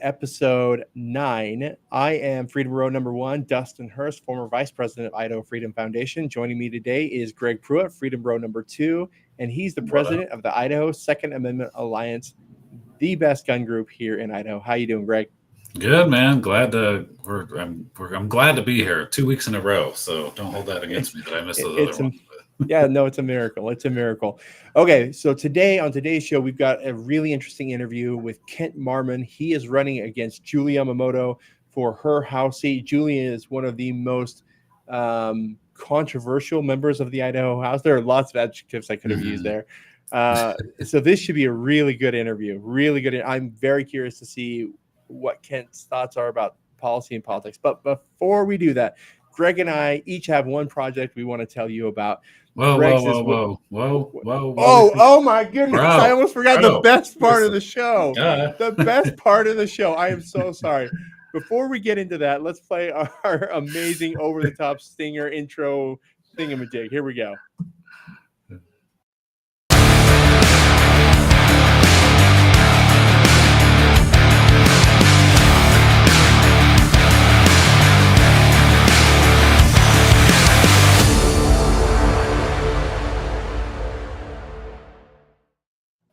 episode 9. I am Freedom Row number 1, Dustin Hurst, former vice president of Idaho Freedom Foundation. Joining me today is Greg Pruitt, Freedom Row number 2, and he's the president of the Idaho Second Amendment Alliance, the best gun group here in Idaho. How you doing, Greg? Good, man. I'm glad to be here 2 weeks in a row. So don't hold that against me that I missed those other ones. Yeah, no, it's a miracle. It's a miracle. Okay, so on today's show, we've got a really interesting interview with Kent Marmon. He is running against Julie Yamamoto for her House seat. Julie is one of the most controversial members of the Idaho House. There are lots of adjectives I could have used there. So this should be a really good interview. Really good. I'm very curious to see what Kent's thoughts are about policy and politics. But before we do that, Greg and I each have one project we want to tell you about. Whoa. Oh my goodness. Bro, I almost forgot the best part of the show. The best part of the show. I am so sorry. Before we get into that, let's play our amazing over-the-top stinger intro thingamajig. Here we go.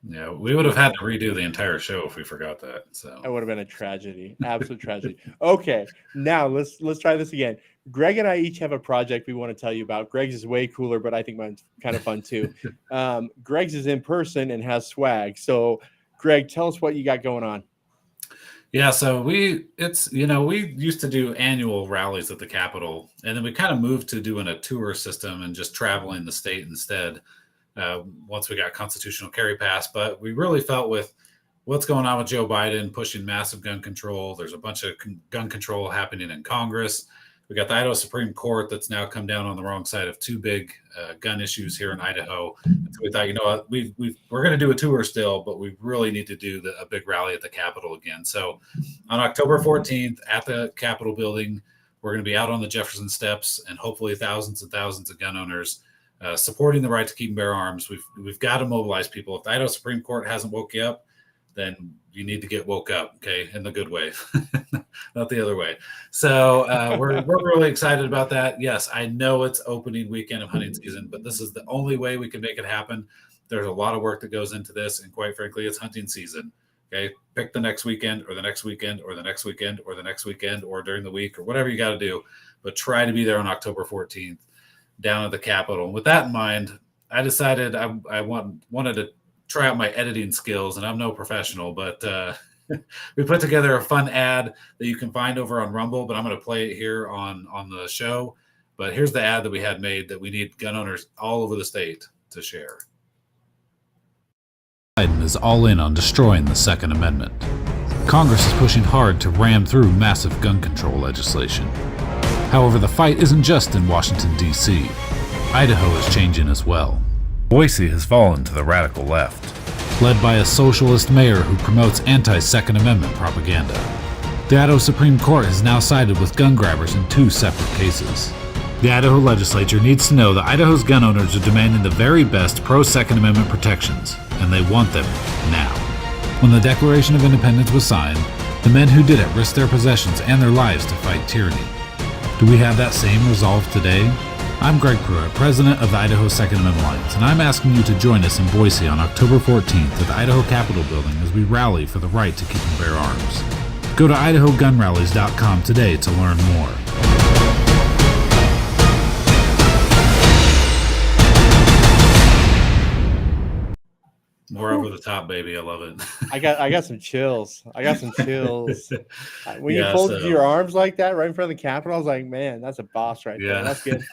Yeah, we would have had to redo the entire show if we forgot that. So that would have been a tragedy, absolute tragedy. Okay, now let's try this again. Greg and I each have a project we want to tell you about. Greg's is way cooler, but I think mine's kind of fun too. Greg's is in person and has swag. So, Greg, tell us what you got going on. Yeah, so we used to do annual rallies at the Capitol, and then we kind of moved to doing a tour system and just traveling the state instead. Once we got constitutional carry passed, but we really felt with what's going on with Joe Biden pushing massive gun control. There's a bunch of gun control happening in Congress. We got the Idaho Supreme Court that's now come down on the wrong side of two big gun issues here in Idaho. So we thought, you know what, we're going to do a tour still, but we really need to do a big rally at the Capitol again. So on October 14th at the Capitol building, we're going to be out on the Jefferson steps, and hopefully thousands and thousands of gun owners supporting the right to keep and bear arms. We've got to mobilize people. If the Idaho Supreme Court hasn't woke you up, then you need to get woke up, okay, in the good way, not the other way. So we're really excited about that. Yes, I know it's opening weekend of hunting season, but this is the only way we can make it happen. There's a lot of work that goes into this, and quite frankly, it's hunting season. Okay, pick the next weekend or the next weekend or the next weekend or the next weekend or during the week or whatever you got to do, but try to be there on October 14th. Down at the Capitol. And with that in mind, I decided I wanted to try out my editing skills, and I'm no professional, but we put together a fun ad that you can find over on Rumble, but I'm going to play it here on the show. But here's the ad that we had made that we need gun owners all over the state to share. Biden is all in on destroying the Second Amendment. Congress is pushing hard to ram through massive gun control legislation. However, the fight isn't just in Washington, D.C. Idaho is changing as well. Boise has fallen to the radical left, led by a socialist mayor who promotes anti-Second Amendment propaganda. The Idaho Supreme Court has now sided with gun grabbers in 2 separate cases. The Idaho legislature needs to know that Idaho's gun owners are demanding the very best pro-Second Amendment protections, and they want them now. When the Declaration of Independence was signed, the men who did it risked their possessions and their lives to fight tyranny. Do we have that same resolve today? I'm Greg Pruitt, president of the Idaho Second Amendment Alliance, and I'm asking you to join us in Boise on October 14th at the Idaho Capitol building as we rally for the right to keep and bear arms. Go to idahogunrallies.com today to learn more. More over the top, baby. I love it. I got some chills. When you folded your arms like that right in front of the Capitol, I was like, man, that's a boss right there. That's good.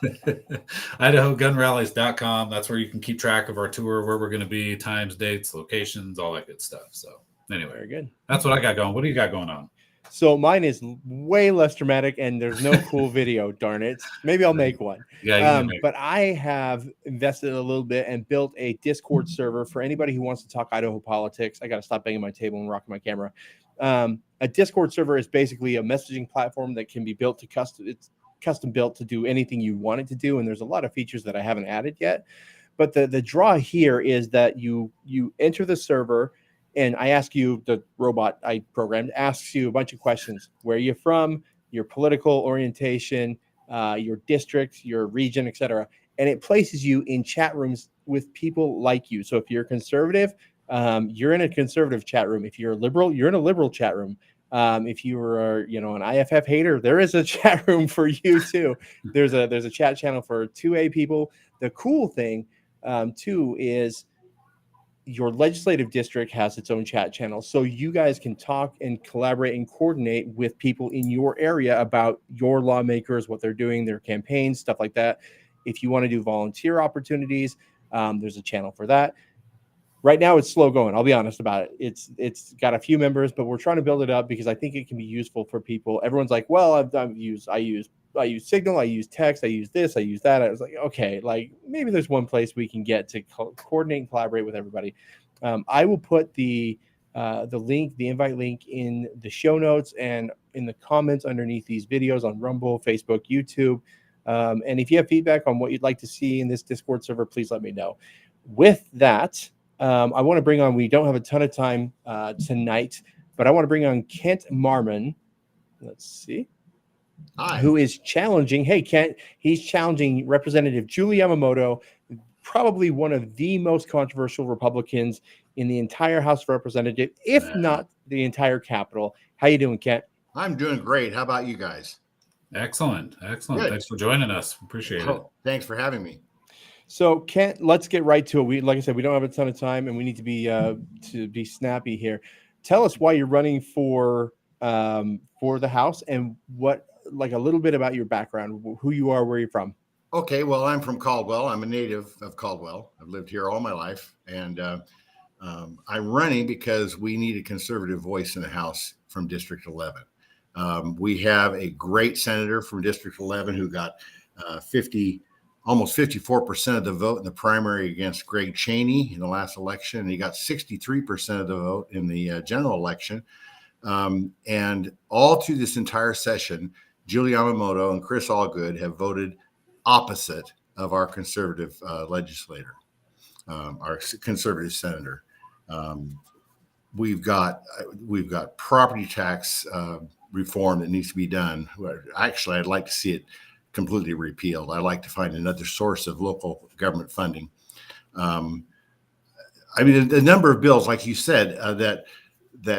idahogunrallies.com. That's where you can keep track of our tour, where we're going to be, times, dates, locations, all that good stuff. So anyway, very good. That's what I got going. What do you got going on? So mine is way less dramatic, and there's no cool video. Darn it! Maybe I'll make one. Yeah, but I have invested a little bit and built a Discord server for anybody who wants to talk Idaho politics. I got to stop banging my table and rocking my camera. A Discord server is basically a messaging platform that can be built to custom. It's custom built to do anything you want it to do, and there's a lot of features that I haven't added yet. But the draw here is that you enter the server. and I ask you, the robot I programmed asks you a bunch of questions. Where are you from? Your political orientation, your district, your region, etc. And it places you in chat rooms with people like you. So if you're conservative, you're in a conservative chat room. If you're a liberal, you're in a liberal chat room. If you are, an IFF hater, there is a chat room for you too. There's a chat channel for 2A people. The cool thing, too, is your legislative district has its own chat channel, so you guys can talk and collaborate and coordinate with people in your area about your lawmakers, what they're doing, their campaigns, stuff like that. If you want to do volunteer opportunities, there's a channel for that. Right now it's slow going. I'll be honest about it. It's got a few members, but we're trying to build it up because I think it can be useful for people. Everyone's like, well, I use Signal, I use text, I use this, I use that. I was like, okay, like maybe there's one place we can get to coordinate and collaborate with everybody. I will put the link, the invite link, in the show notes and in the comments underneath these videos on Rumble, Facebook, YouTube. And if you have feedback on what you'd like to see in this Discord server, please let me know. With that, I want to bring on, we don't have a ton of time tonight, but I want to bring on Kent Marmon. Let's see. Hi. Who is challenging, hey, Kent, he's challenging Representative Julie Yamamoto, probably one of the most controversial Republicans in the entire House of Representatives, if not the entire Capitol. How you doing, Kent? I'm doing great. How about you guys? Excellent. Good. Thanks for joining us. Appreciate it. Thanks for having me. So, Kent, let's get right to it. Like I said, we don't have a ton of time, and we need to be snappy here. Tell us why you're running for the House, and what, like, a little bit about your background, who you are, where you're from. Okay, well, I'm from Caldwell. I'm a native of Caldwell. I've lived here all my life, and I'm running because we need a conservative voice in the House from District 11. We have a great senator from District 11 who got almost 54% of the vote in the primary against Greg Cheney in the last election, and he got 63% of the vote in the general election. And all through this entire session, Julie Yamamoto and Chris Allgood have voted opposite of our conservative legislator, our conservative senator. We've got property tax reform that needs to be done. Actually, I'd like to see it completely repealed. I'd like to find another source of local government funding. I mean, the number of bills, like you said, that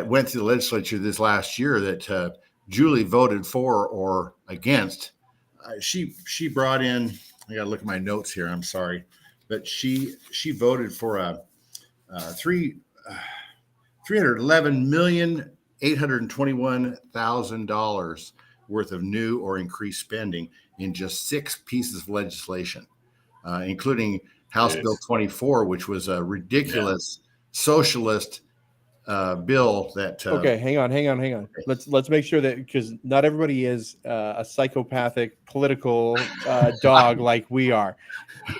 went through the legislature this last year that Julie voted for or against. She brought in, I got to look at my notes here, I'm sorry, but she voted for $311,821,000 worth of new or increased spending in just 6 pieces of legislation, including House Bill 24, which was a ridiculous socialist bill that okay, hang on. Let's make sure that, because not everybody is a psychopathic political dog like we are.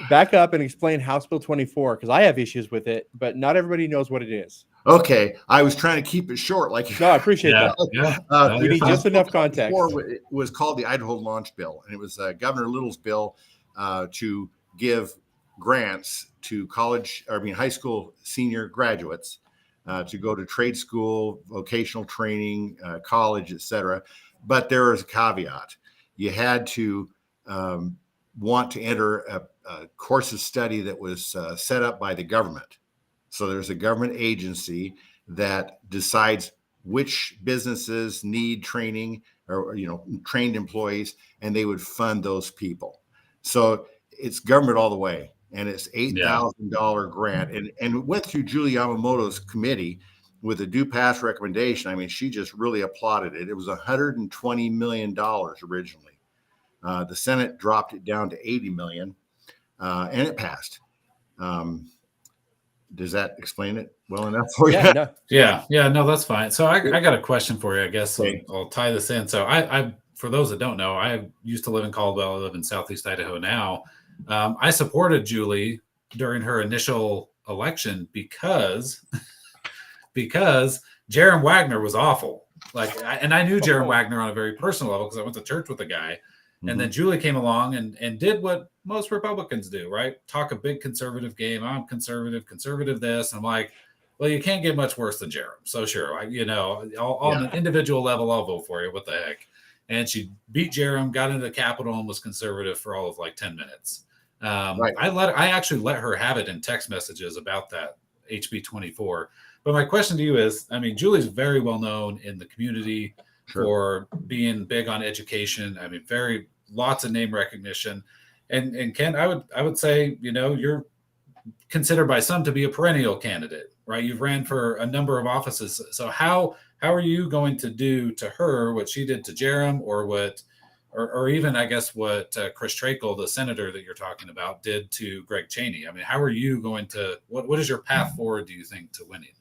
Back up and explain House Bill 24, because I have issues with it, but not everybody knows what it is. Okay, I was trying to keep it short. Like, no, I appreciate that. Yeah. We need just enough context. It was called the Idaho Launch Bill, and it was Governor Little's bill to give grants to high school senior graduates to go to trade school, vocational training, college, etc. But there was a caveat. You had to want to enter a course of study that was set up by the government. So there's a government agency that decides which businesses need training or, trained employees, and they would fund those people. So it's government all the way. And it's $8,000 grant. And it went through Julie Yamamoto's committee with a due pass recommendation. I mean, she just really applauded it. It was $120 million originally. The Senate dropped it down to $80 million, and it passed. Does that explain it well enough for you? No, that's fine. So I got a question for you, I guess. Okay. I'll tie this in. So I for those that don't know, I used to live in Caldwell. I live in Southeast Idaho now. I supported Julie during her initial election because Jaron Wagner was awful. And I knew Jaron Wagner on a very personal level because I went to church with the guy. And then Julie came along and did what most Republicans do, right? Talk a big conservative game. I'm conservative this. And I'm like, well, you can't get much worse than Jerem. So sure, on an individual level, I'll vote for you. What the heck? And she beat Jerem, got into the Capitol, and was conservative for all of like 10 minutes. Right. I actually let her have it in text messages about that HB 24. But my question to you is, I mean, Julie's very well known in the community for being big on education. I mean, lots of name recognition. And Ken, I would say, you're considered by some to be a perennial candidate, right? You've ran for a number of offices. So how are you going to do to her what she did to Jerem, or even, I guess, what Chris Trakel, the senator that you're talking about, did to Greg Cheney? I mean, how are you going to, what is your path forward, do you think, to winning?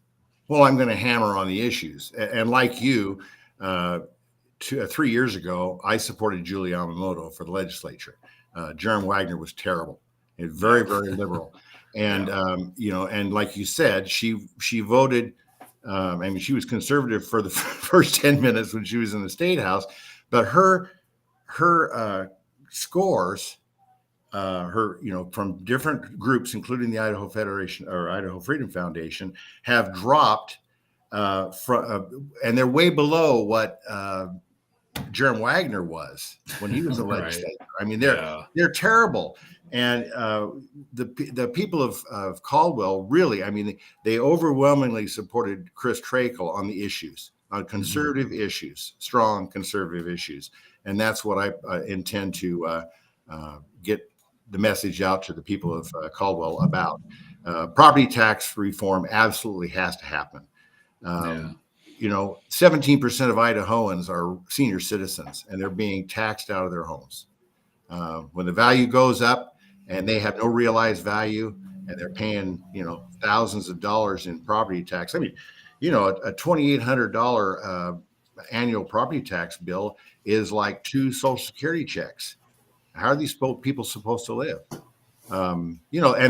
Well, I'm going to hammer on the issues. And like you, 3 years ago, I supported Julie Yamamoto for the legislature. Jerem Wagner was terrible and very, very liberal. And, and like you said, she voted, she was conservative for the first 10 minutes when she was in the State House, but her scores, from different groups, including the Idaho Federation or Idaho Freedom Foundation, have dropped and they're way below what Jerem Wagner was when he was a legislator. I mean, they're terrible. And the people of Caldwell really, I mean, they overwhelmingly supported Chris Trakel on the issues, on conservative issues, strong conservative issues. And that's what I intend to get the message out to the people of Caldwell about. Property tax reform absolutely has to happen. 17% of Idahoans are senior citizens, and they're being taxed out of their homes. When the value goes up and they have no realized value, and they're paying, thousands of dollars in property tax. I mean, a $2,800 annual property tax bill is like 2 Social Security checks. How are these people supposed to live? And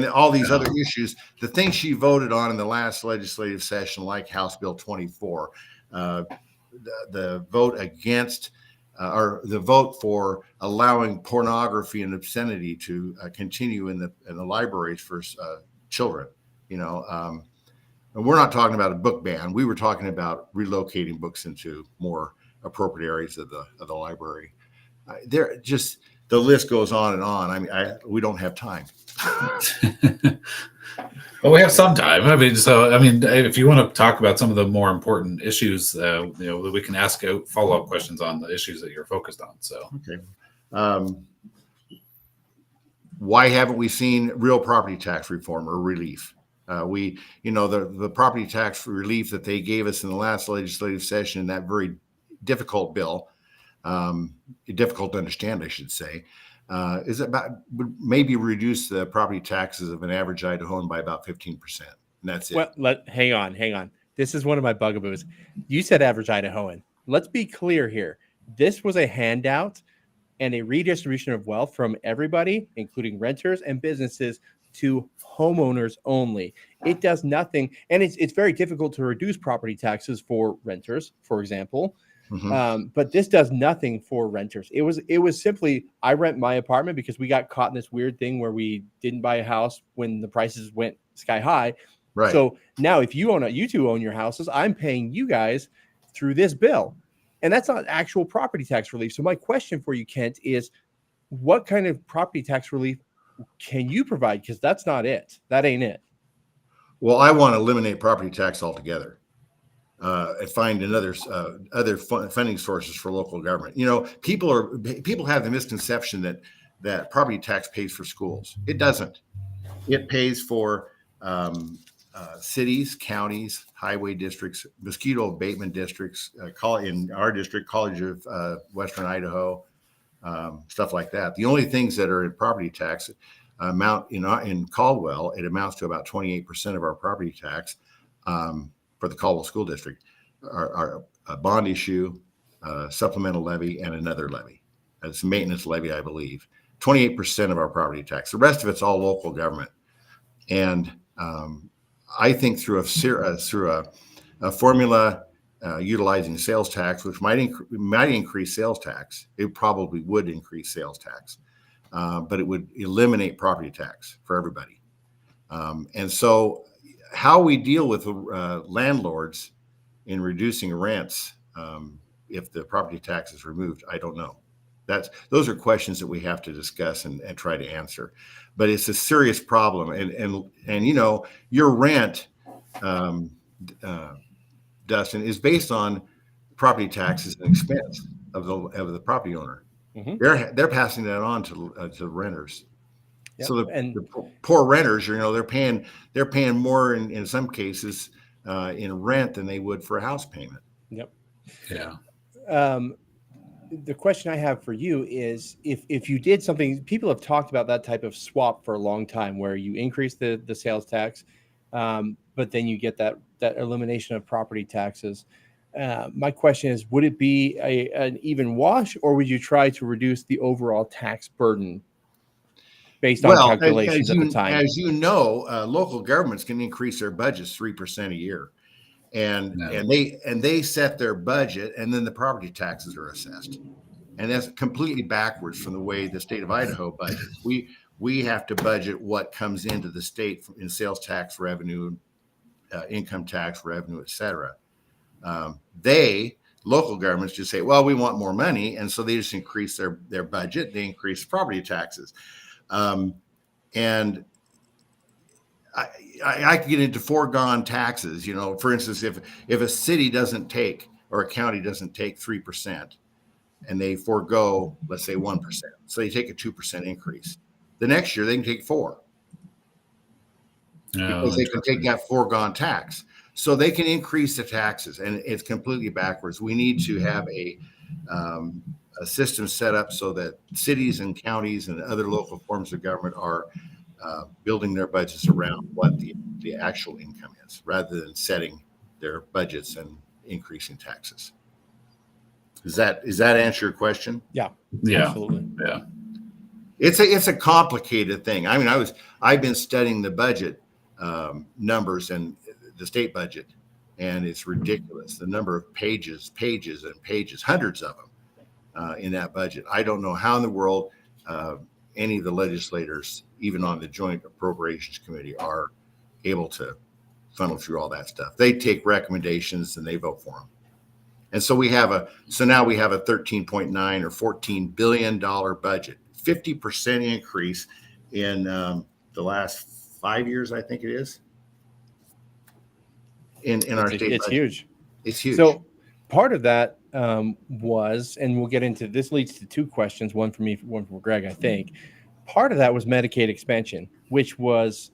all these other issues, the things she voted on in the last legislative session, like House Bill 24, the vote against or the vote for allowing pornography and obscenity to continue in the libraries for children. And we're not talking about a book ban. We were talking about relocating books into more appropriate areas of the library. The list goes on and on. I mean, we don't have time. Well, we have some time. If you want to talk about some of the more important issues, we can ask follow-up questions on the issues that you're focused on. So, okay. Why haven't we seen real property tax reform or relief? The property tax relief that they gave us in the last legislative session, that very difficult bill, difficult to understand, I should say, is would maybe reduce the property taxes of an average Idahoan by about 15%. And that's it. Well, hang on. This is one of my bugaboos. You said average Idahoan. Let's be clear here. This was a handout and a redistribution of wealth from everybody, including renters and businesses, to homeowners only. It does nothing. And it's very difficult to reduce property taxes for renters, for example. Mm-hmm. But this does nothing for renters. It was simply, I rent my apartment because we got caught in this weird thing where we didn't buy a house when the prices went sky high. Right. So now if you two own your houses, I'm paying you guys through this bill. And that's not actual property tax relief. So my question for you, Kent, is what kind of property tax relief can you provide? Because that's not it. That ain't it. Well, I want to eliminate property tax altogether. And find other funding sources for local government. People have the misconception that property tax pays for schools. It doesn't. It pays for cities, counties, highway districts, mosquito abatement districts. In our district, College of Western Idaho, stuff like that. The only things that are in property tax amount in Caldwell, it amounts to about 28% of our property tax. For the Caldwell School District, are a bond issue, supplemental levy, and another levy. It's a maintenance levy, I believe. 28% of our property tax. The rest of it's all local government. And I think through a formula utilizing sales tax, which might increase sales tax, it probably would increase sales tax, but it would eliminate property tax for everybody. And so how we deal with landlords in reducing rents if the property tax is removed, I don't know. Those are questions that we have to discuss and try to answer. But it's a serious problem, and you know, your rent, Dustin, is based on property taxes and expense of the property owner. Mm-hmm. They're passing that on to renters. Yep. So the poor renters, you know, they're paying more in some cases in rent than they would for a house payment. Yep. Yeah. The question I have for you is if you did something, people have talked about that type of swap for a long time, where you increase the sales tax, but then you get that elimination of property taxes. My question is, would it be an even wash, or would you try to reduce the overall tax burden based on calculations at the time? As you know, local governments can increase their budgets 3% a year, and they set their budget, and then the property taxes are assessed, and that's completely backwards from the way the state of Idaho budgets. We have to budget what comes into the state in sales tax revenue, income tax revenue, et cetera. Local governments just say, well, we want more money, and so they just increase their budget. They increase property taxes. And I could get into foregone taxes. You know, for instance, if a city doesn't take, or a county doesn't take 3%, and they forego, let's say 1%, so they take a 2% increase. The next year they can take 4%, because they can take that foregone tax. So they can increase the taxes, and it's completely backwards. We need to have a system set up so that cities and counties and other local forms of government are building their budgets around what the actual income is, rather than setting their budgets and increasing taxes. Does that answer your question? Yeah, absolutely. Yeah. It's a complicated thing. I mean, I've been studying the budget numbers and the state budget, and it's ridiculous. The number of pages and pages, hundreds of them in that budget. I don't know how in the world any of the legislators, even on the Joint Appropriations Committee, are able to funnel through all that stuff. They take recommendations and they vote for them. And so now we have a $13.9 or $14 billion budget, 50% increase in the last 5 years, I think it is. In our state it's budget. Huge. It's huge. So part of that was, and we'll get into this, leads to two questions, one for me, one for Greg, I think. Part of that was Medicaid expansion, which was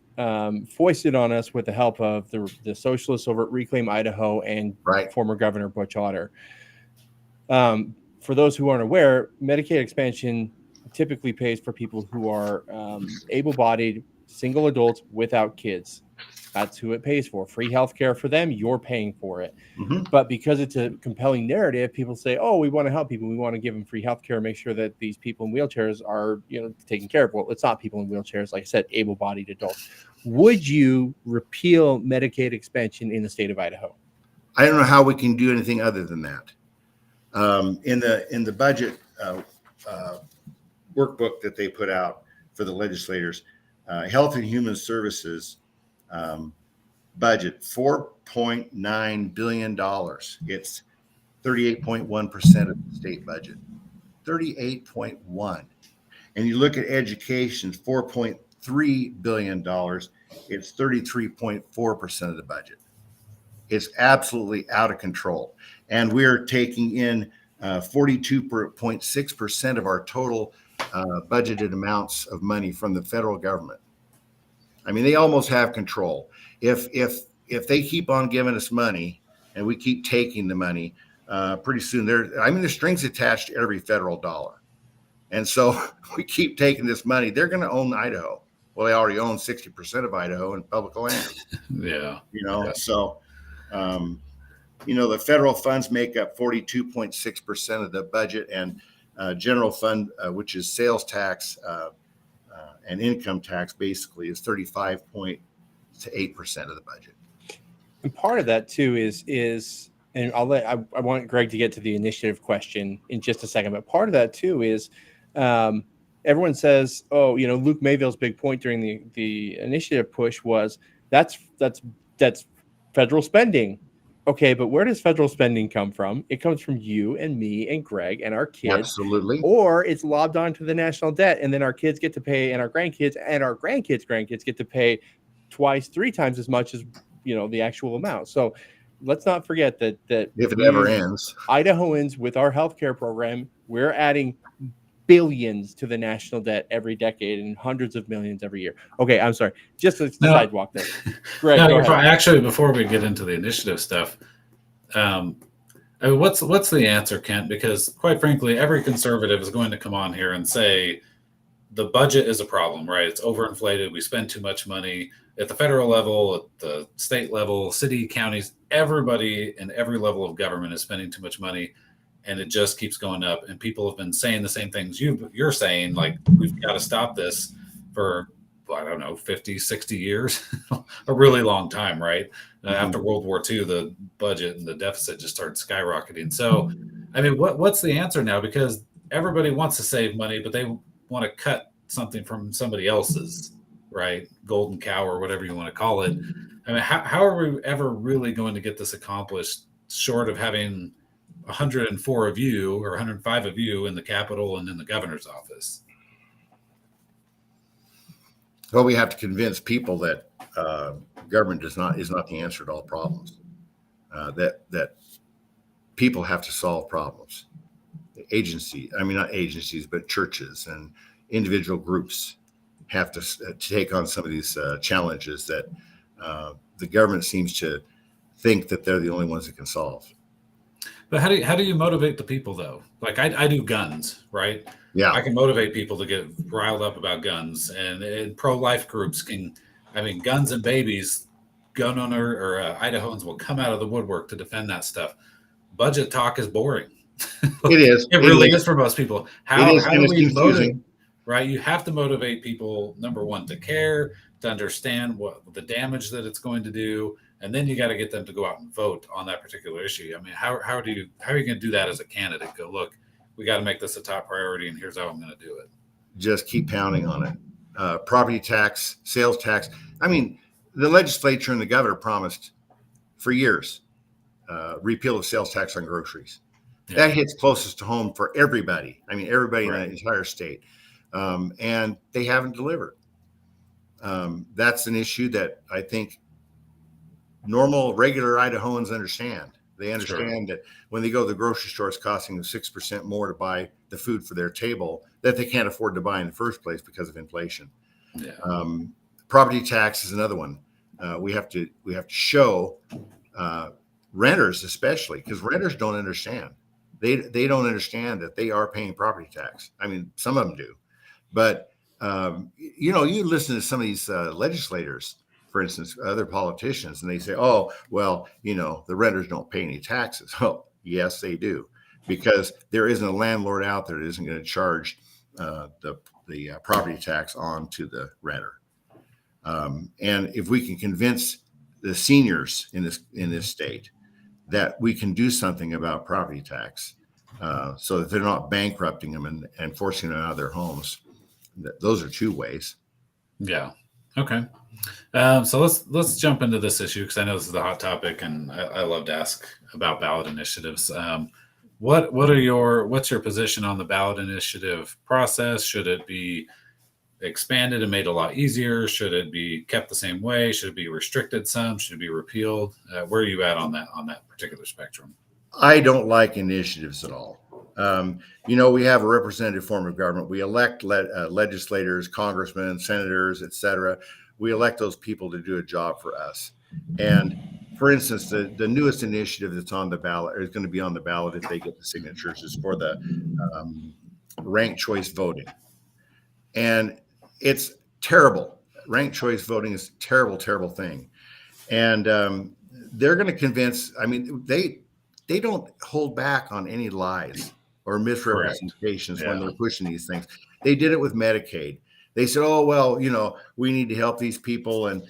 foisted on us with the help of the socialists over at Reclaim Idaho and former Governor Butch Otter. For those who aren't aware, Medicaid expansion typically pays for people who are able-bodied single adults without kids. That's who it pays for. Free health care for them, you're paying for it. Mm-hmm. But because it's a compelling narrative, people say, oh, we want to help people. We want to give them free health care, make sure that these people in wheelchairs are, taken care of. Well, it's not people in wheelchairs, like I said, able-bodied adults. Would you repeal Medicaid expansion in the state of Idaho? I don't know how we can do anything other than that. In the budget workbook that they put out for the legislators, Health and Human Services budget, $4.9 billion. It's 38.1% of the state budget, 38.1. And you look at education, $4.3 billion. It's 33.4% of the budget. It's absolutely out of control. And we're taking in 42.6% of our total budgeted amounts of money from the federal government. I mean, they almost have control. If they keep on giving us money and we keep taking the money, pretty soon there's strings attached to every federal dollar. And so we keep taking this money. They're going to own Idaho. Well, they already own 60% of Idaho in public land. Yeah. So, the federal funds make up 42.6% of the budget, and general fund, which is sales tax, and income tax, basically is 35.8% of the budget. And part of that too is, and I want Greg to get to the initiative question in just a second, but part of that too is, everyone says, Luke Mayville's big point during the initiative push was that's that's federal spending. Okay, but where does federal spending come from? It comes from you and me and Greg and our kids. Absolutely. Or it's lobbed onto the national debt, and then our kids get to pay, and our grandkids get to pay twice, 3 times as much as the actual amount. So let's not forget that If it ever ends. Idahoans, with our healthcare program, we're adding billions to the national debt every decade and hundreds of millions every year. Okay, I'm sorry. Just to sidewalk this. Greg, no, go ahead. Actually, before we get into the initiative stuff, what's the answer, Kent? Because quite frankly, every conservative is going to come on here and say the budget is a problem, right? It's overinflated. We spend too much money at the federal level, at the state level, city, counties. Everybody in every level of government is spending too much money, and it just keeps going up. And people have been saying the same things you're saying, like, we've got to stop this for, I don't know, 50, 60 years, a really long time, right? After World War II, the budget and the deficit just started skyrocketing. So, I mean, what's the answer now? Because everybody wants to save money, but they want to cut something from somebody else's, right? Golden cow or whatever you want to call it. I mean, how are we ever really going to get this accomplished short of having 104 of you or 105 of you in the Capitol and in the governor's office? Well, we have to convince people that government is not the answer to all problems. That people have to solve problems. Not agencies, but churches and individual groups have to take on some of these challenges that the government seems to think that they're the only ones that can solve. But how do you motivate the people, though? Like, I do guns, right? Yeah, I can motivate people to get riled up about guns, and pro-life groups guns and babies, gun owner or Idahoans will come out of the woodwork to defend that stuff. Budget talk is boring. It is. It really is for most people. How do we motivate? Right, you have to motivate people, number one, to care, to understand what the damage that it's going to do, and then you got to get them to go out and vote on that particular issue. I mean, how are you going to do that as a candidate? Go, look, we got to make this a top priority, and here's how I'm going to do it. Just keep pounding on it. Property tax, sales tax. I mean, the legislature and the governor promised for years repeal of sales tax on groceries. Yeah. That hits closest to home for everybody. I mean, everybody right. in the entire state. And they haven't delivered. That's an issue that I think regular Idahoans understand. They understand that when they go to the grocery store, it's costing them 6% more to buy the food for their table that they can't afford to buy in the first place because of inflation. Yeah. Property tax is another one. We have to show renters, especially, because renters don't understand. They don't understand that they are paying property tax. I mean, some of them do, but you listen to some of these legislators, for instance, other politicians, and they say, "Oh, well, the renters don't pay any taxes." Well, yes, they do, because there isn't a landlord out there that isn't going to charge the property tax on to the renter. And if we can convince the seniors in this state that we can do something about property tax, so that they're not bankrupting them and forcing them out of their homes, those are two ways. Yeah. Okay. So let's jump into this issue, because I know this is the hot topic, and I love to ask about ballot initiatives. What's your position on the ballot initiative process? Should it be expanded and made a lot easier? Should it be kept the same way? Should it be restricted some? Should it be repealed? Where are you at on that particular spectrum? I don't like initiatives at all. We have a representative form of government. We elect legislators, congressmen, senators, etc. We elect those people to do a job for us. And for instance, the newest initiative that's on the ballot, or is going to be on the ballot if they get the signatures, is for the ranked choice voting. And it's terrible. Ranked choice voting is a terrible, terrible thing. And they're going to convince, they don't hold back on any lies or misrepresentations when they're pushing these things. They did it with Medicaid. They said, "Oh, well, we need to help these people, and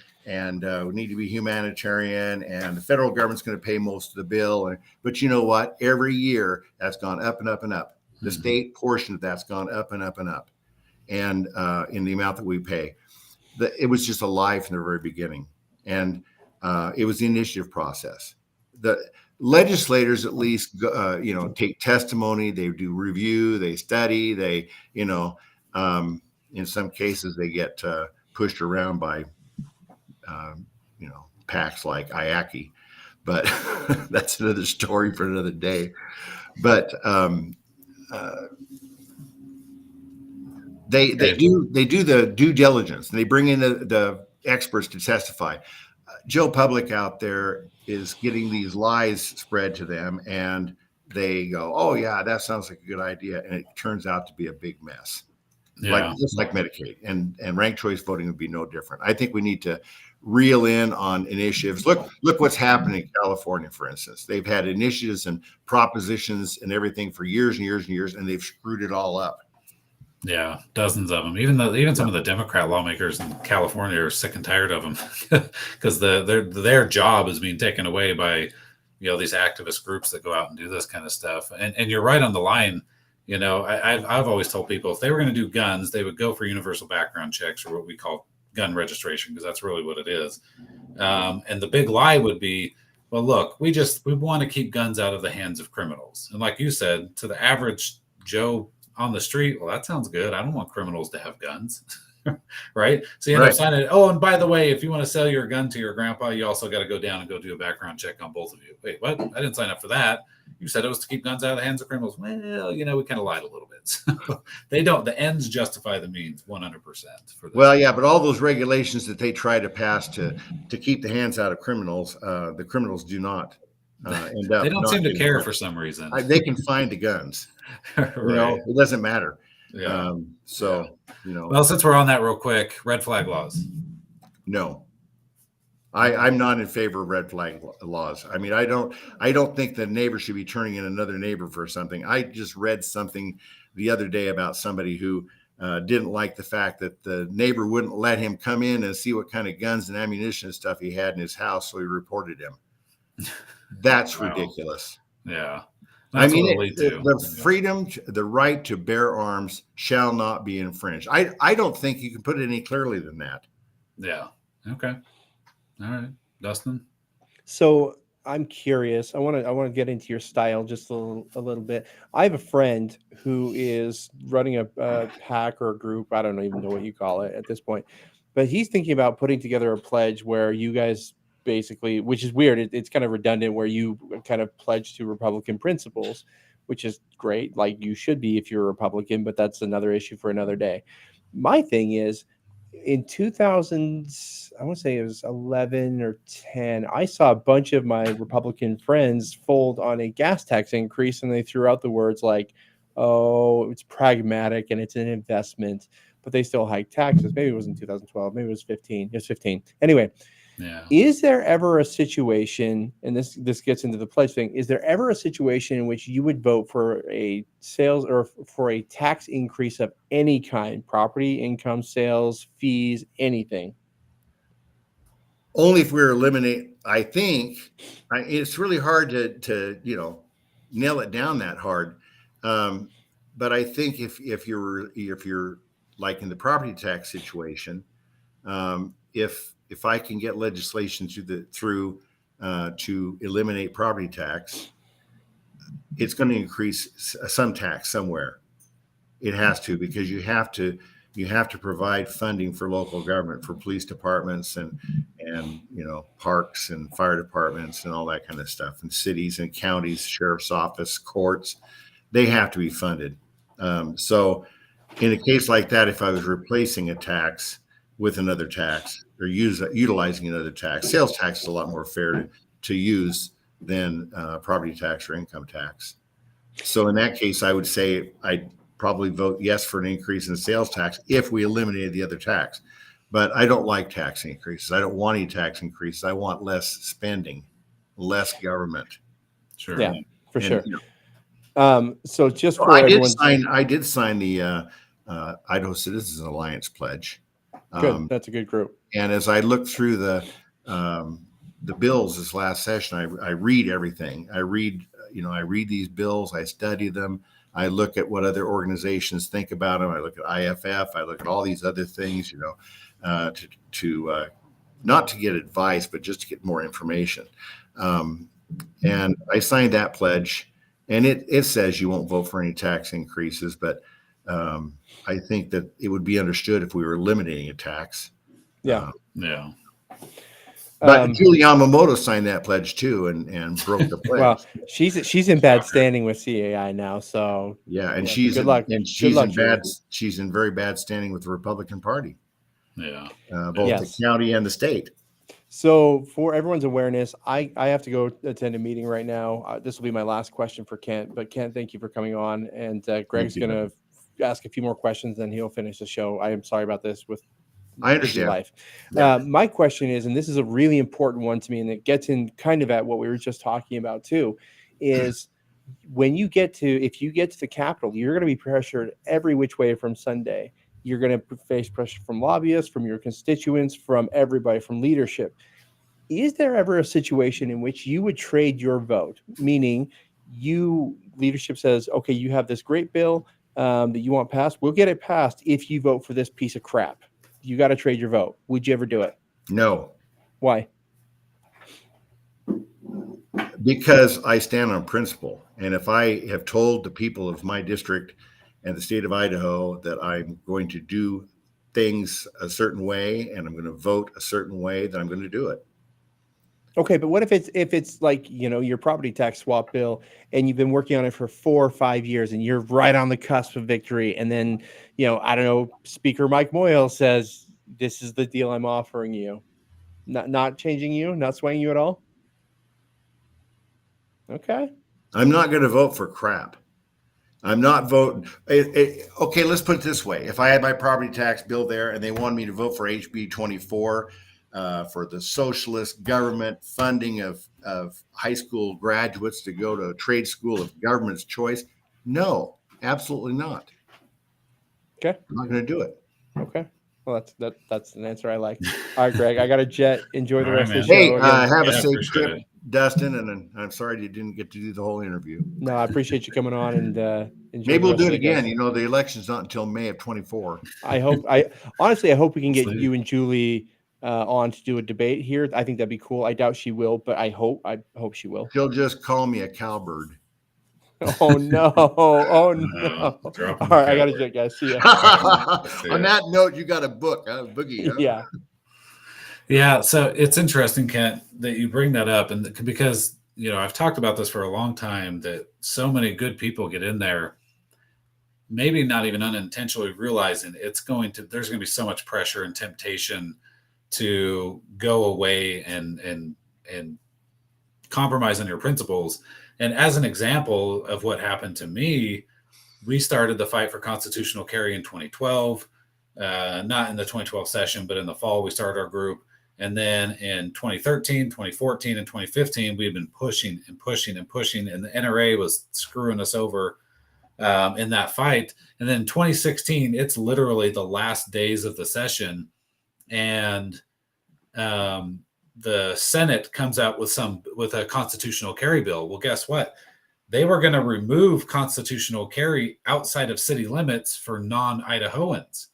we need to be humanitarian, and the federal government's going to pay most of the bill." But you know what? Every year that's gone up and up and up. The state portion of that's gone up and up and up, and in the amount that we pay. It was just a lie from the very beginning. And It was the initiative process. The legislators at least, take testimony. They do review. They study. They, in some cases they get pushed around by, PACs like IACI, but that's another story for another day. But they do the due diligence, and they bring in the experts to testify. Joe Public out there is getting these lies spread to them, and they go, "Oh yeah, that sounds like a good idea," and it turns out to be a big mess. Yeah. Just like Medicaid and ranked choice voting would be no different. I think we need to reel in on initiatives. Look what's happening in California, for instance. They've had initiatives and propositions and everything for years and years and years, and they've screwed it all up. Yeah, dozens of them. Even some of the Democrat lawmakers in California are sick and tired of them because their job is being taken away by these activist groups that go out and do this kind of stuff. And you're right on the line. I've always told people if they were going to do guns, they would go for universal background checks, or what we call gun registration, because that's really what it is. And the big lie would be, well, look, we want to keep guns out of the hands of criminals. And like you said, to the average Joe on the street, well, that sounds good. I don't want criminals to have guns. Right? So you end up signing, oh, and by the way, if you want to sell your gun to your grandpa, you also got to go down and go do a background check on both of you. Wait, what? I didn't sign up for that. You said it was to keep guns out of the hands of criminals. Well, we kind of lied a little bit. So the ends justify the means 100% for this. Well, yeah, but all those regulations that they try to pass to keep the hands out of criminals, the criminals do not end up. They don't seem to care for some reason. They can find the guns. Right. It doesn't matter. Yeah. Well, since we're on that real quick, red flag laws. No, I'm not in favor of red flag laws. I mean, I don't think the neighbor should be turning in another neighbor for something. I just read something the other day about somebody who didn't like the fact that the neighbor wouldn't let him come in and see what kind of guns and ammunition and stuff he had in his house, so he reported him. That's ridiculous. Yeah. That's the freedom, the right to bear arms shall not be infringed. I don't think you can put it any clearly than that. Yeah. Okay. All right, Dustin. So I'm curious. I want to get into your style just a little bit. I have a friend who is running a pack or a group. I don't even know what you call it at this point, but he's thinking about putting together a pledge where you guys basically, which is weird. It's kind of redundant, where you kind of pledge to Republican principles, which is great. Like you should be if you're a Republican, but that's another issue for another day. My thing is, in 2000, I want to say it was 11 or 10, I saw a bunch of my Republican friends fold on a gas tax increase, and they threw out the words like, oh, it's pragmatic and it's an investment, but they still hiked taxes. Maybe it was in 2012. Maybe it was 15. It was 15. Anyway. Yeah. Is there ever a situation, and this gets into the pledge thing, is there ever a situation in which you would vote for a sales or for a tax increase of any kind, property, income, sales, fees, anything? Only if we're eliminate. I think it's really hard to nail it down that hard. But I think if you're like in the property tax situation, if I can get legislation through to eliminate property tax, it's going to increase some tax somewhere. It has to, because you have to provide funding for local government, for police departments and parks and fire departments and all that kind of stuff, and cities and counties, sheriff's office, courts. They have to be funded. So in a case like that, if I was replacing a tax with another tax, or utilizing another tax, sales tax is a lot more fair to use than property tax or income tax. So in that case, I would say I'd probably vote yes for an increase in sales tax if we eliminated the other tax. But I don't like tax increases. I don't want any tax increases. I want less spending, less government. Sure. Yeah, for sure. So just for I did sign the Idaho Citizens Alliance pledge. Good. That's a good group. And as I look through the bills this last session, I read everything. I read these bills. I study them. I look at what other organizations think about them. I look at IFF. I look at all these other things, to not to get advice, but just to get more information. And I signed that pledge, and it says you won't vote for any tax increases, but I think that it would be understood if we were eliminating a tax. Yeah. Yeah. But Julie Yamamoto signed that pledge too, and broke the pledge. Well, she's in bad standing with CAI now, so yeah, and yeah, she's good luck. and Good she's luck, in Julie. she's in very bad standing with the Republican Party, Yeah. both Yes. the county and the state. So for everyone's awareness, I have to go attend a meeting right now. This will be my last question for Kent, but Kent, thank you for coming on. And Greg's you. going to ask a few more questions, then he'll finish the show. I am sorry about this with I busy understand. life. Yeah. My question is, and this is a really important one to me, and it gets in kind of at what we were just talking about too, is when you get to, if you get to the Capitol, you're going to be pressured every which way from Sunday. You're going to face pressure from lobbyists, from your constituents, from everybody, from leadership. Is there ever a situation in which you would trade your vote? Meaning, leadership says, okay, you have this great bill that you want passed. We'll get it passed if you vote for this piece of crap. You got to trade your vote. Would you ever do it? No, Why? because I stand on principle. And if I have told the people of my district and the state of Idaho that I'm going to do things a certain way and I'm going to vote a certain way, then I'm going to do it. Okay, but what if it's like, your property tax swap bill and you've been working on it for 4 or 5 years and you're right on the cusp of victory, and then, I don't know, Speaker Mike Moyle says, this is the deal I'm offering you. Not changing you, not swaying you at all? Okay. I'm not going to vote for crap. I'm not voting. Okay, let's put it this way. If I had my property tax bill there and they wanted me to vote for HB 24 for the socialist government funding of high school graduates to go to a trade school of government's choice, no, absolutely not. Okay. I'm not going to do it. Okay. Well, that's an answer I like. All right, Greg, I got a jet. Enjoy the rest of the Hey, show. have a Yeah, safe trip, it. Dustin, and I'm sorry you didn't get to do the whole interview. No, I appreciate you coming on, and enjoy. Maybe the we'll rest do of it the day. again. The election's not until May of 24. I hope we can get you and Julie on to do a debate here. I think that'd be cool. I doubt she will, but I hope she will. She'll just call me a cowbird. Oh no! Oh no! All right, I got to jet, guys. See ya. On that note, you got a book, Boogie. Huh? Yeah. Yeah. So it's interesting, Kent, that you bring that up, and because I've talked about this for a long time, that so many good people get in there, maybe not even unintentionally realizing there's going to be so much pressure and temptation to go away and compromise on your principles. And as an example of what happened to me, we started the fight for constitutional carry in 2012, not in the 2012 session, but in the fall, we started our group. And then in 2013, 2014, and 2015, we've been pushing and pushing and pushing, and the NRA was screwing us over in that fight. And then in 2016, it's literally the last days of the session, and the Senate comes out with a constitutional carry bill. Well, guess what? They were going to remove constitutional carry outside of city limits for non-Idahoans.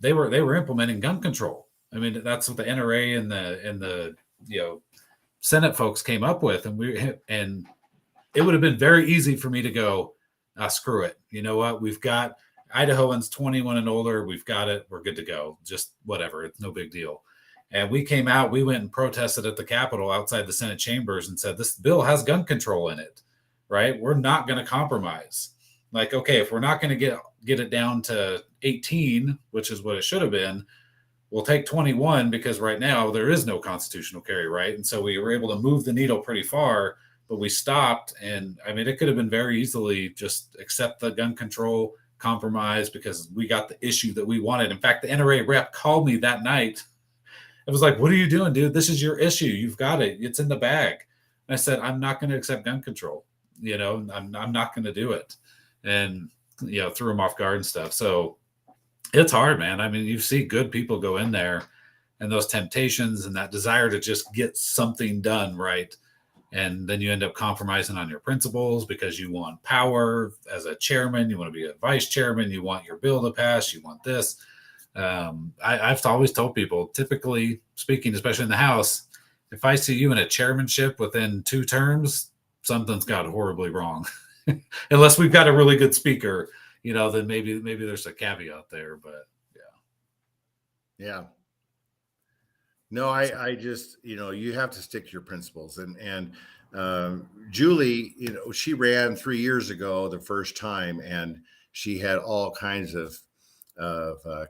They were implementing gun control. I mean, that's what the NRA and the Senate folks came up with, and it would have been very easy for me to go, screw it. You know what? We've got Idahoans 21 and older. We've got it. We're good to go. Just whatever. It's no big deal. And we came out, we went and protested at the Capitol outside the Senate chambers and said, this bill has gun control in it, right? We're not going to compromise. Like, okay, if we're not going to get it down to 18, which is what it should have been, we'll take 21, because right now there is no constitutional carry, right? And so we were able to move the needle pretty far, but we stopped. And I mean, it could have been very easily just accept the gun control compromise because we got the issue that we wanted. In fact, the NRA rep called me that night. It was like, what are you doing, dude? This is your issue. You've got it. It's in the bag. And I said, I'm not going to accept gun control. I'm not going to do it. And, threw him off guard and stuff. So it's hard, man. I mean, you see good people go in there and those temptations and that desire to just get something done, right? And then you end up compromising on your principles because you want power as a chairman. You want to be a vice chairman. You want your bill to pass. You want this. I've always told people, typically speaking, especially in the House, if I see you in a chairmanship within 2 terms, something's got horribly wrong. Unless we've got a really good speaker, then maybe there's a caveat there. But Yeah. No, I just, you have to stick to your principles. And Julie, she ran 3 years ago the first time, and she had all kinds of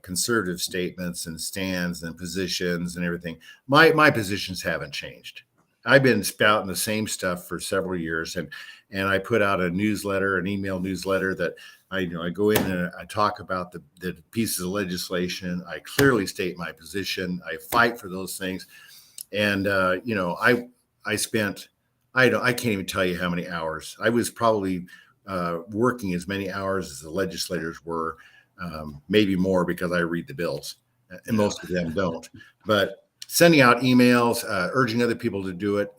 conservative statements and stands and positions and everything. My positions haven't changed. I've been spouting the same stuff for several years, and I put out an email newsletter that I go in and I talk about the pieces of legislation. I clearly state my position. I fight for those things, and I spent I can't even tell you how many hours. I was probably working as many hours as the legislators were, maybe more, because I read the bills, and most of them don't. But sending out emails, urging other people to do it,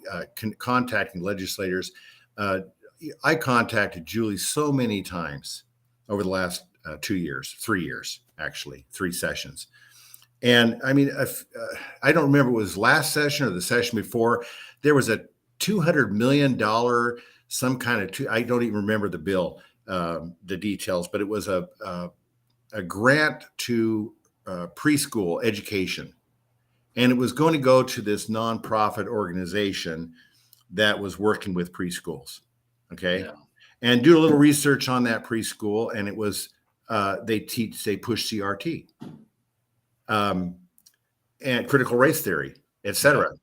contacting legislators. I contacted Julie so many times over the last 2 years, 3 years, actually, 3 sessions. And I mean, I don't remember, it was last session or the session before, there was a $200 million, some kind of, I don't even remember the bill, the details, but it was a grant to preschool education. And it was going to go to this nonprofit organization that was working with preschools. Okay. Yeah. And do a little research on that preschool. And it was, they push CRT, and critical race theory, et cetera. Yeah.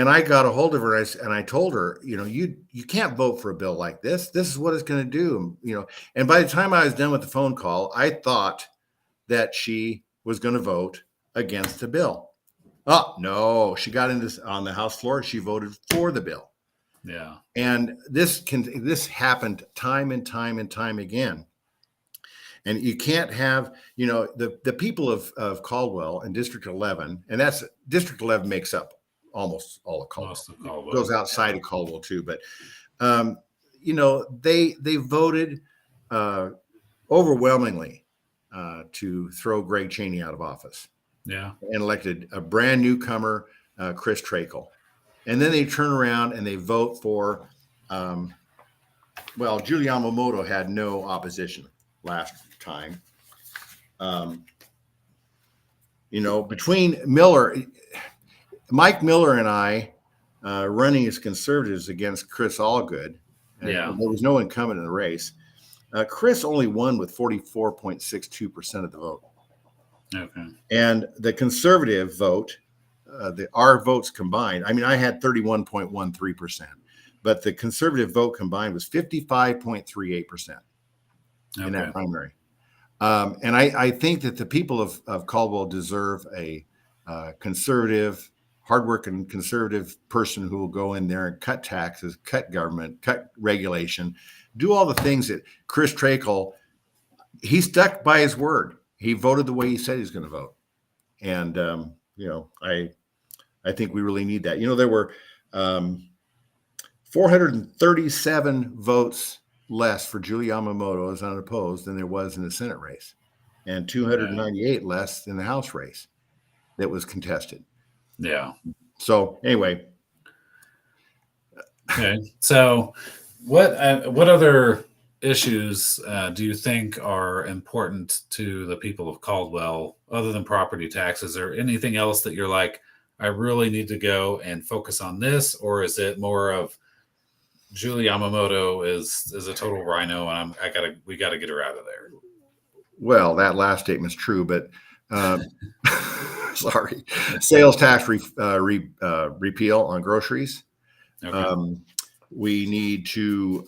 And I got a hold of her and I told her, you can't vote for a bill like this. This is what it's going to do. And by the time I was done with the phone call, I thought that she was going to vote against the bill. Oh, no, she got into on the House floor. She voted for the bill. Yeah. And this happened time and time again. And you can't have, the people of Caldwell and District 11, and that's District 11 makes up almost all of Caldwell. Most of Caldwell. It goes outside of Caldwell too. But, they voted overwhelmingly to throw Greg Cheney out of office. Yeah. And elected a brand newcomer, Chris Trakel. And then they turn around and they vote for, Julie Yamamoto had no opposition last time. Between Mike Miller and I running as conservatives against Chris Allgood, there was no incumbent in the race. Chris only won with 44.62% of the vote. Okay. And the conservative vote, our votes combined, I mean, I had 31.13%, but the conservative vote combined was 55.38% in that primary. And I think that the people of Caldwell deserve a conservative, hardworking conservative person who will go in there and cut taxes, cut government, cut regulation, do all the things that Chris Trakel, he stuck by his word. He voted the way he said he was going to vote. And, I think we really need that. There were 437 votes less for Julie Yamamoto as unopposed than there was in the Senate race, and 298 less in the House race that was contested. Yeah. So anyway. Okay. So what other issues do you think are important to the people of Caldwell other than property taxes, or anything else that you're like, I really need to go and focus on this? Or is it more of Julie Yamamoto is a total rhino and we got to get her out of there? Well, that last statement's true, but sorry, sales tax repeal on groceries. Okay. We need to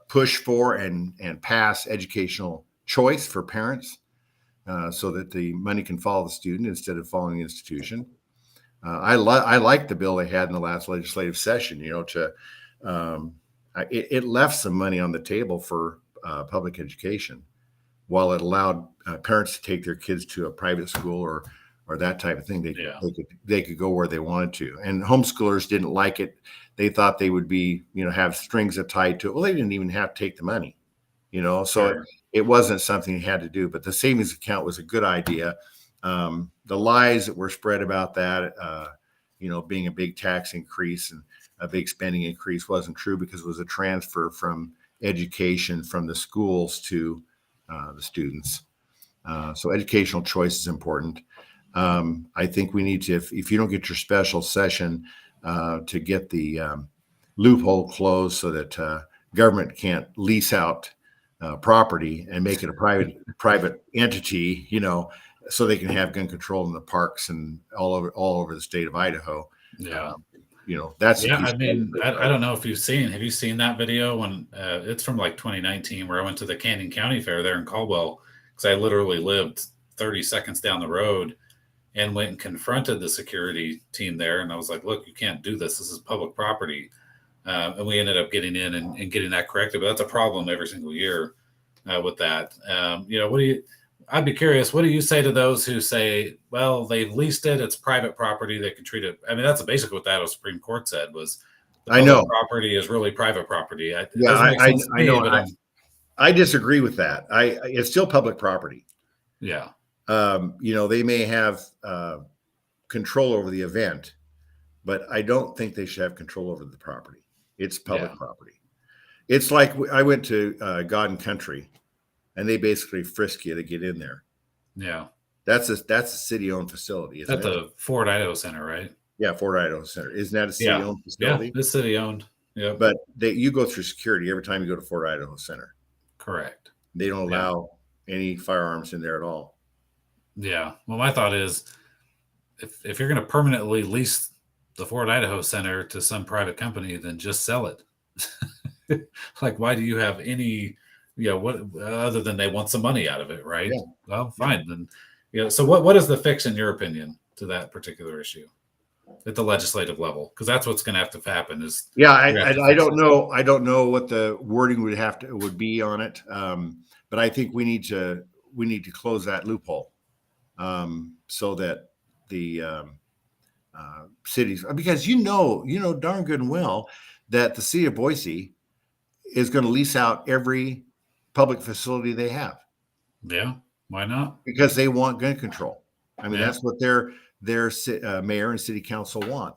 push for and pass educational choice for parents so that the money can follow the student instead of following the institution. I like the bill they had in the last legislative session, it left some money on the table for public education, while it allowed parents to take their kids to a private school or that type of thing. They could go where they wanted to. And homeschoolers didn't like it. They thought they would be, have strings tied to it. Well, they didn't even have to take the money, so it wasn't something you had to do. But the savings account was a good idea. The lies that were spread about that, being a big tax increase and a big spending increase wasn't true, because it was a transfer from education from the schools to the students. So educational choice is important. I think we need to, if you don't get your special session, to get the loophole closed so that government can't lease out property and make it a private entity, so they can have gun control in the parks and all over the state of Idaho. Yeah. That's I mean, I don't know if have you seen that video when it's from like 2019, where I went to the Canyon County Fair there in Caldwell, because I literally lived 30 seconds down the road, and went and confronted the security team there. And I was like, look, you can't do this. This is public property. And we ended up getting in and getting that corrected. But that's a problem every single year with that. I'd be curious, what do you say to those who say, well, they've leased it, it's private property, they can treat it? I mean, that's basically what the Idaho Supreme Court said, was the public property is really private property. I know. I disagree with that. It's still public property. Yeah. They may have control over the event, but I don't think they should have control over the property. It's public property. It's like I went to God and Country, and they basically frisk you to get in there. Yeah. That's a city-owned facility. At the Fort Idaho Center, right? Yeah, Fort Idaho Center. Isn't that a city-owned facility? Yeah, it's city-owned. Yeah. But you go through security every time you go to Fort Idaho Center. Correct. They don't allow any firearms in there at all. Yeah. Well, my thought is, if you're going to permanently lease the Fort Idaho Center to some private company, then just sell it. Like, why do you have any, what other than they want some money out of it, right? Yeah. Well, fine. Then, so what is the fix, in your opinion, to that particular issue at the legislative level? Because that's what's going to have to happen. I don't know. I don't know what the wording would be on it. But I think we need to close that loophole, so that the cities, because darn good and well that the city of Boise is going to lease out every public facility they have. Yeah, why not? Because they want gun control. I mean, that's what their mayor and city council want.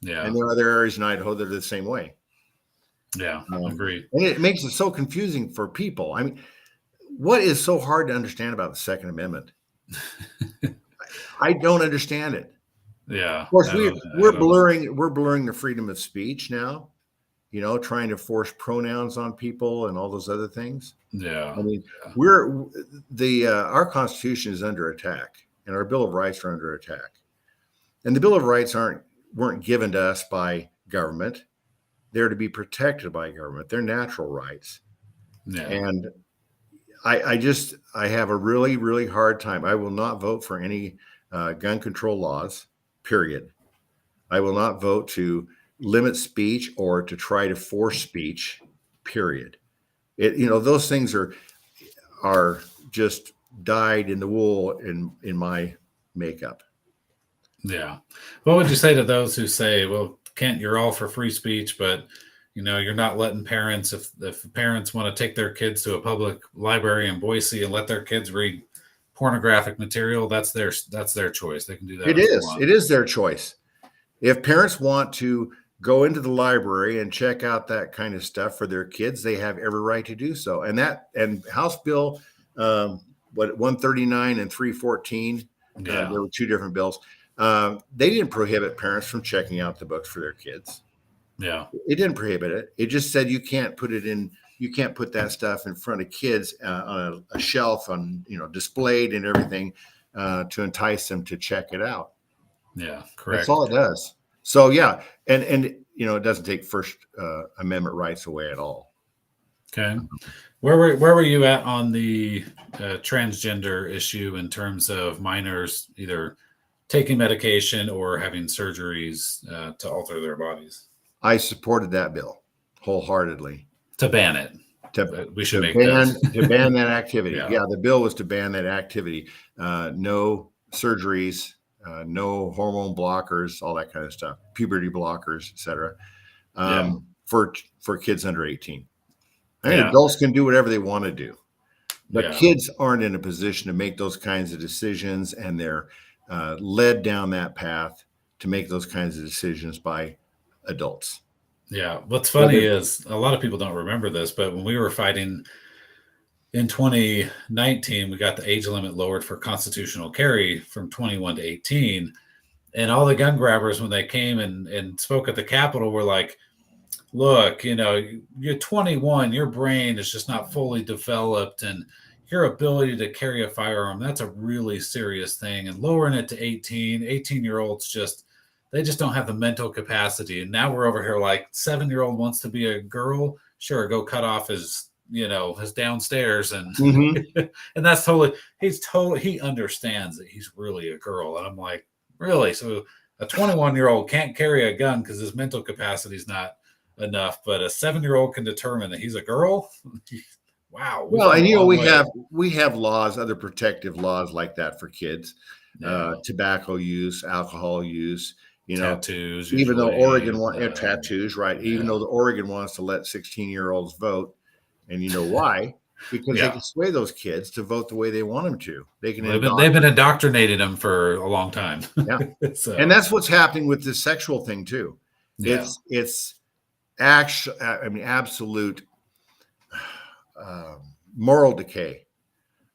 Yeah, and there are other areas in Idaho that are the same way. Yeah, agreed. And it makes it so confusing for people. I mean, what is so hard to understand about the Second Amendment? I don't understand it. Yeah. Of course, we're blurring the freedom of speech now, trying to force pronouns on people and all those other things. Yeah. I mean, our Constitution is under attack, and our Bill of Rights are under attack. And the Bill of Rights weren't given to us by government. They're to be protected by government. They're natural rights. Yeah. And I have a really, really hard time. I will not vote for any gun control laws, period. I will not vote to limit speech or to try to force speech, period. Those things are just dyed in the wool in my makeup. Yeah. What would you say to those who say, well, Kent, you're all for free speech, but you're not letting parents, if parents want to take their kids to a public library in Boise and let their kids read pornographic material, that's their choice. They can do that. It is their choice. If parents want to go into the library and check out that kind of stuff for their kids, they have every right to do so. And House Bill 139 and 314, there were two different bills. They didn't prohibit parents from checking out the books for their kids. Yeah, it didn't prohibit it. It just said you can't put that stuff in front of kids on a shelf, displayed and everything, to entice them to check it out. Yeah, correct. That's all it does. So yeah, and it doesn't take First Amendment rights away at all. Okay, where were you at on the transgender issue in terms of minors either taking medication or having surgeries to alter their bodies? I supported that bill wholeheartedly. To ban it. We should to ban that activity. Yeah, the bill was to ban that activity. No surgeries, no hormone blockers, all that kind of stuff, puberty blockers, etc. For kids under 18. I mean, adults can do whatever they want to do, But kids aren't in a position to make those kinds of decisions, and they're led down that path to make those kinds of decisions by adults. Yeah. What's funny is a lot of people don't remember this, but when we were fighting in 2019, we got the age limit lowered for constitutional carry from 21 to 18. And all the gun grabbers, when they came and spoke at the Capitol, were like, look, you're 21, your brain is just not fully developed, and your ability to carry a firearm, that's a really serious thing. And lowering it to 18-year-olds they just don't have the mental capacity. And now we're over here like 7-year-old wants to be a girl. Sure, go cut off his downstairs. And and that's he understands that he's really a girl. And I'm like, really? So a 21-year-old can't carry a gun because his mental capacity is not enough, but a 7-year-old can determine that he's a girl? Wow. Well, and we have laws, other protective laws like that for kids. Tobacco use, alcohol use, tattoos. Even though Oregon wants tattoos, right? Yeah. Even though the Oregon wants to let 16-year-olds vote, and you know why? Because they can sway those kids to vote the way they want them to. They've been indoctrinating them for a long time. Yeah, and that's what's happening with this sexual thing too. Yeah. It's actually, absolute moral decay.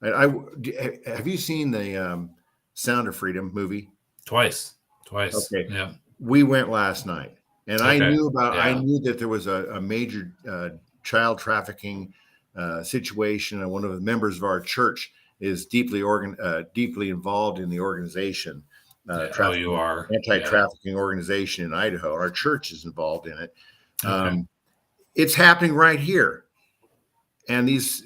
Have you seen the Sound of Freedom movie? Twice. Okay. Yeah. We went last night, and I knew that there was a major child trafficking situation, and one of the members of our church is deeply involved in the organization. Anti-trafficking organization in Idaho. Our church is involved in it. It's happening right here. And these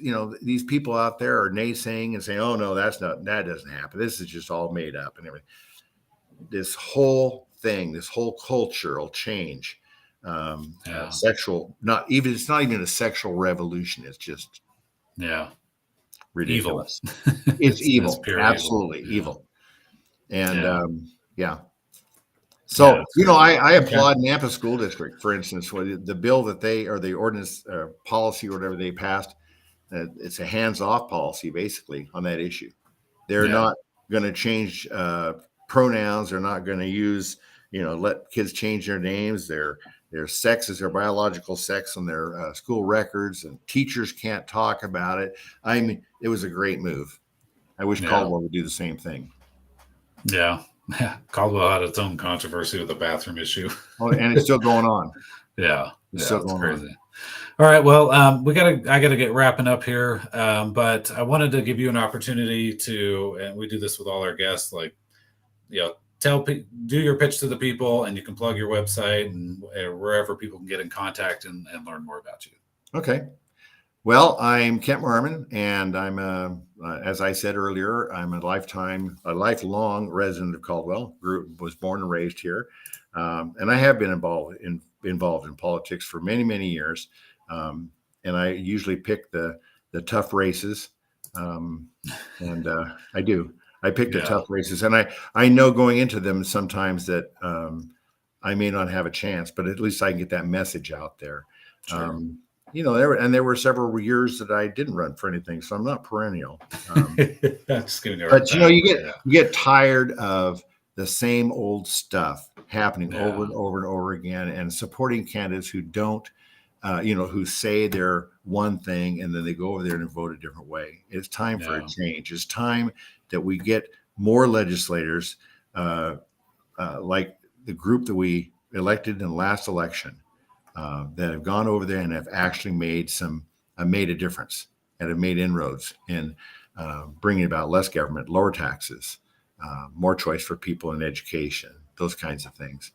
people out there are naysaying and saying, "Oh no, that doesn't happen. This is just all made up and everything." This whole thing, this whole cultural change, sexual, it's not even a sexual revolution. It's just ridiculous. Evil. It's evil, absolutely evil. And So, I applaud Nampa School District, for instance, the bill that the ordinance policy or whatever they passed. It's a hands-off policy, basically, on that issue. They're not going to change pronouns. They're not going to use, let kids change their names. Their sex is their biological sex on their school records, and teachers can't talk about it. I mean, it was a great move. I wish Caldwell would do the same thing. Yeah. Caldwell had its own controversy with the bathroom issue. And it's still going on. It's still going crazy. All right. Well, I got to get wrapping up here. But I wanted to give you an opportunity to, and we do this with all our guests, do your pitch to the people, and you can plug your website and wherever people can get in contact and learn more about you. Okay. Well, I'm Kent Marmon, and I'm as I said earlier, I'm a lifelong resident of Caldwell. Was born and raised here, and I have been involved in politics for many, many years. And I usually pick the tough races, and I do. I pick the tough races, and I know going into them sometimes that I may not have a chance, but at least I can get that message out there. Sure. There were several years that I didn't run for anything, so I'm not perennial. Just giving you but you get tired of the same old stuff happening over and over and over again, and supporting candidates who don't, who say they're one thing and then they go over there and vote a different way. It's time for a change. It's time that we get more legislators like the group that we elected in the last election. That have gone over there and have actually made a difference and have made inroads in bringing about less government, lower taxes, more choice for people in education, those kinds of things.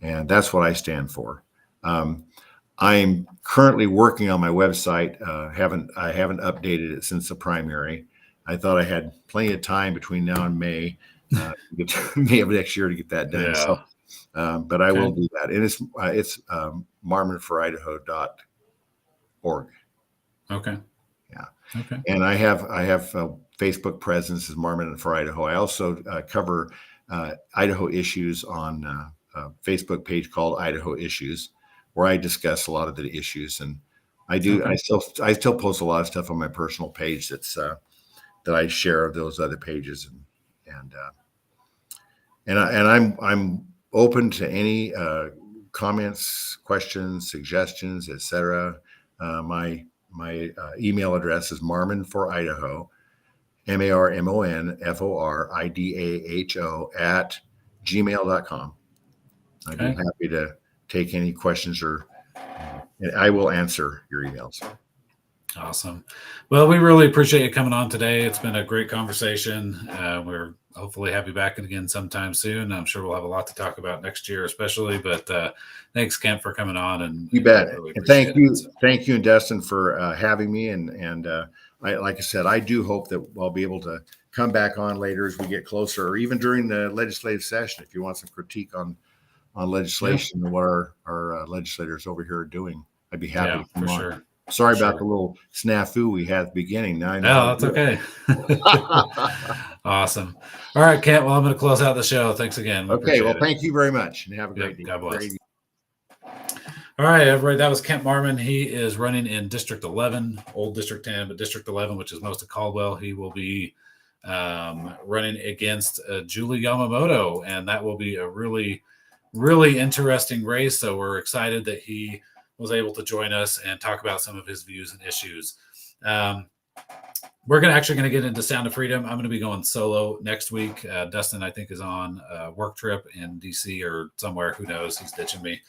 And that's what I stand for. I'm currently working on my website. I haven't updated it since the primary. I thought I had plenty of time between now and May of next year to get that done. So, but I will do that. And it's marmonforidaho.org. Okay. Yeah. Okay. And I have a Facebook presence as Marmon for Idaho. I also cover Idaho issues on a Facebook page called Idaho Issues, where I discuss a lot of the issues. And I do. Okay. I still post a lot of stuff on my personal page that I share of those other pages, and I'm open to any comments, questions, suggestions, etc. My email address is Marmon for Idaho, MarmonForidaho @gmail.com. I'd be Okay. happy to take any questions and I will answer your emails. Awesome. Well, we really appreciate you coming on today. It's been a great conversation. We're hopefully have you back again sometime soon. I'm sure we'll have a lot to talk about next year, especially. But thanks, Kent, for coming on. And you bet. Really and thank you, So. thank you, and Dustin for having me. And like I said, I do hope that I'll be able to come back on later as we get closer, or even during the legislative session, if you want some critique on legislation and what our legislators over here are doing. I'd be happy to come on. Sure. Sorry about the little snafu we had at the beginning. Now I know. No, that's okay. Awesome. All right, Kent. Well, I'm going to close out the show. Thanks again. Okay. Well, thank you very much, and have a great day. God bless. All right, everybody. That was Kent Marmon. He is running in District 11, old District 10, but District 11, which is most of Caldwell. He will be running against Julie Yamamoto, and that will be a really, really interesting race. So we're excited that he was able to join us and talk about some of his views and issues. We're actually going to get into Sound of Freedom. I'm going to be going solo next week. Dustin, I think, is on a work trip in DC or somewhere. Who knows? He's ditching me.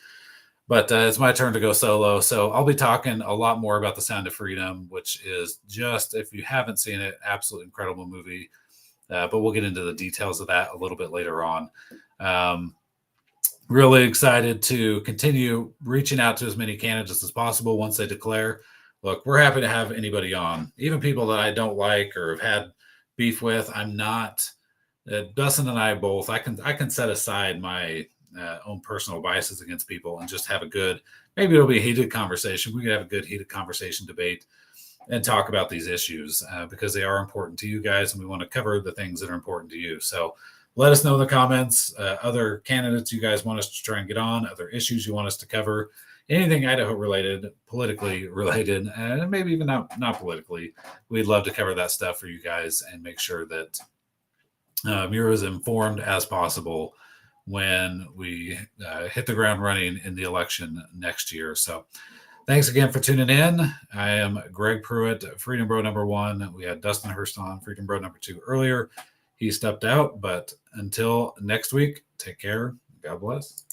But it's my turn to go solo. So I'll be talking a lot more about the Sound of Freedom, which is just, if you haven't seen it, absolutely incredible movie. But we'll get into the details of that a little bit later on. Really excited to continue reaching out to as many candidates as possible once they declare. Look, we're happy to have anybody on, even people that I don't like or have had beef with. I'm not, Dustin and I both, I can set aside my own personal biases against people and just have a good, maybe it'll be a heated conversation. We could have a good heated conversation, debate, and talk about these issues because they are important to you guys, and we want to cover the things that are important to you. So let us know in the comments, other candidates you guys want us to try and get on, other issues you want us to cover, anything Idaho related, politically related, and maybe even not politically. We'd love to cover that stuff for you guys and make sure that you're as informed as possible when we hit the ground running in the election next year. So thanks again for tuning in. I am Greg Pruitt, Freedom Bro #1. We had Dustin Hurst on, Freedom Bro #2 earlier. He stepped out, but until next week, take care. God bless.